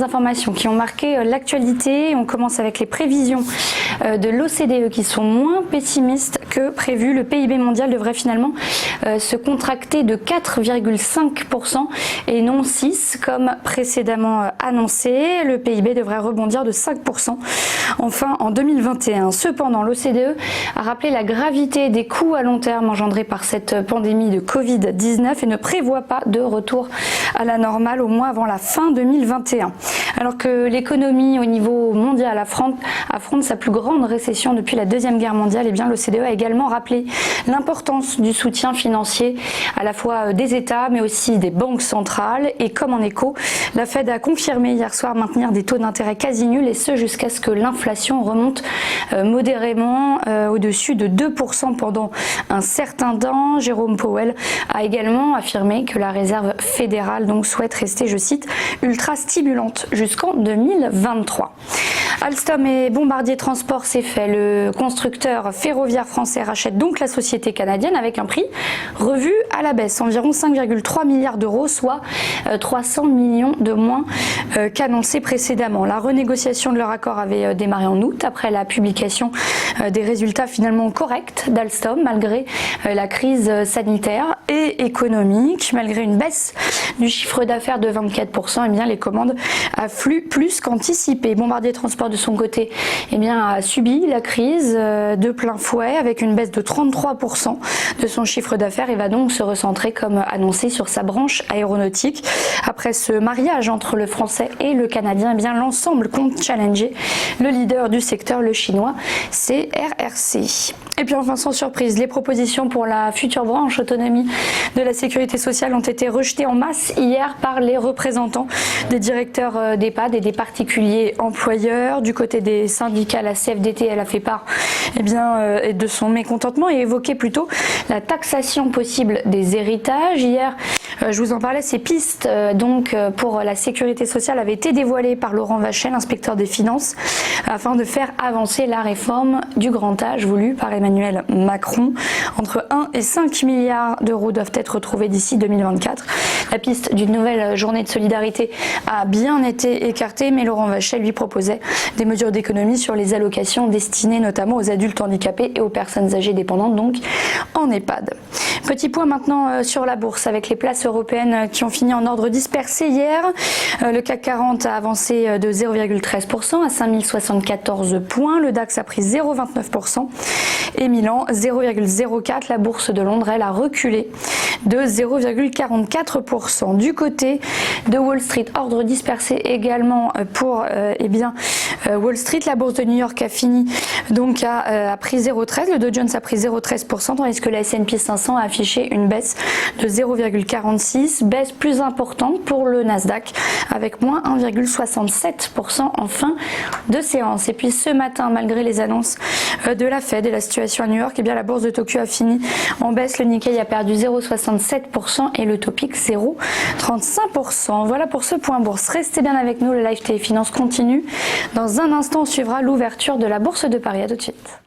dernières informations qui ont marqué l'actualité. On commence avec les prévisions de l'OCDE qui sont moins pessimistes que prévu. Le PIB mondial devrait finalement se contracter de 4,5% et non 6% comme précédemment annoncé. Le PIB devrait rebondir de 5% enfin en 2021. Cependant, l'OCDE a rappelé la gravité des coûts à long terme engendrés par cette pandémie de Covid-19 et ne prévoit pas de retour à la normale au moins avant la fin 2021. Alors que l'économie au niveau mondial affronte sa plus grande récession depuis la Deuxième Guerre mondiale, eh bien l'OCDE a également rappelé l'importance du soutien financier à la fois des États mais aussi des banques centrales. Et comme en écho, la Fed a confirmé hier soir maintenir des taux d'intérêt quasi nuls et ce jusqu'à ce que l'inflation remonte modérément au-dessus de 2% pendant un certain temps. Jérôme Powell a également affirmé que la réserve fédérale donc souhaite rester, je cite, ultra stimulante jusqu'en 2023. Alstom et Bombardier Transport, c'est fait. Le constructeur ferroviaire français rachète donc la société canadienne avec un prix revu à la baisse, environ 5,3 milliards d'euros, soit 300 millions de moins qu'annoncé précédemment. La renégociation de leur accord avait démarré en août après la publication des résultats finalement corrects d'Alstom malgré la crise sanitaire et économique. Malgré une baisse du chiffre d'affaires de 24%, eh bien les commandes affluent plus qu'anticipé. Bombardier Transport de son côté a subi la crise de plein fouet avec une baisse de 33% de son chiffre d'affaires et va donc se recentrer comme annoncé sur sa branche aéronautique. Après ce mariage entre le français et le canadien, eh bien l'ensemble compte challenger le leader du secteur, le chinois CRRC. Et puis enfin, sans surprise, les propositions pour la future branche autonomie de la sécurité sociale ont été rejetées en masse hier par les représentants des directeurs d'EHPAD et des particuliers employeurs. Du côté des syndicats, la CFDT, elle a fait part de son mécontentement et évoqué plutôt la taxation possible des héritages. Hier, je vous en parlais, ces pistes pour la sécurité sociale avaient été dévoilées par Laurent Vachey, l'inspecteur des finances, afin de faire avancer la réforme du grand âge voulue par Emmanuel Macron. Entre 1 et 5 milliards d'euros doivent être retrouvés d'ici 2024. La piste d'une nouvelle journée de solidarité a bien été écartée, mais Laurent Vachey lui proposait des mesures d'économie sur les allocations destinées notamment aux adultes handicapés et aux personnes âgées dépendantes, donc en EHPAD. Petit point maintenant sur la bourse avec les places européennes qui ont fini en ordre dispersé hier. Le CAC 40 a avancé de 0,13% à 5074 points. Le DAX a pris 0,29% et Milan 0,04%. La bourse de Londres, elle a reculé de 0,44%. Du côté de Wall Street, ordre dispersé également pour Wall Street. La bourse de New York a fini donc a pris 0,13%. Le Dow Jones a pris 0,13%, tandis que la S&P 500 a affiché une baisse de 0,46%. Baisse plus importante pour le Nasdaq avec moins 1,67% en fin de séance. Et puis ce matin, malgré les annonces de la Fed et la situation à New York, la bourse de Tokyo a fini en baisse. Le Nikkei a perdu 0,67% et le Topix 0,35%. Voilà pour ce point bourse. Restez bien avec nous, le Live Téléfinance continue. Dans un instant, on suivra l'ouverture de la Bourse de Paris. À tout de suite.